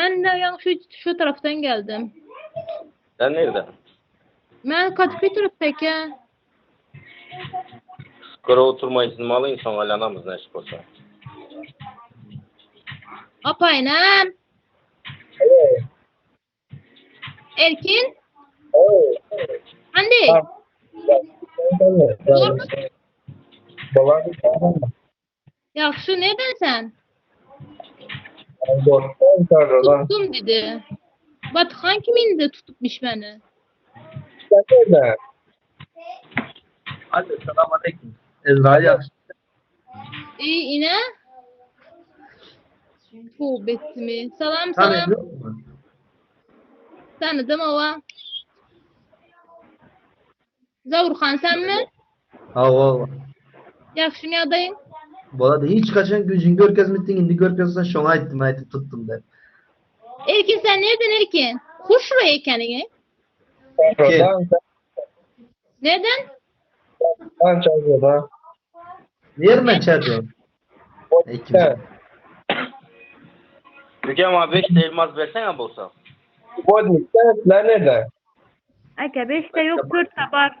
Ben de yani şu taraftan geldim. Sen nerede? Ben Kadıköy taraftaki. Skora oturma izni mi alayım sonra alanamız ne iş olsa. Apaynem. Erkin. Andy. Zor mu? Yaxşı, nereden sen? Tuttum dedi. Batıkan kimindi tutupmuş beni? Hadi selam aleyküm. Ezra yaxşı. İyi yine. Bu betimi. Salam Tanıyın salam. yok mu? Tanıdım ova. Zavurxan sen mi? Hava. Yaxşı mı adayın? Bu arada hiç kaçan gücün görkezmiştin indi görkezsen şuna ettim tuttum de. Erkin sen nereden Erkin? Kuş şuraya kendini. Kim? Nereden? Nereden çağırıyorsun? Kim? Mükem abi 5 de elmas versene bulsa. Aga 5'te yok 4 var.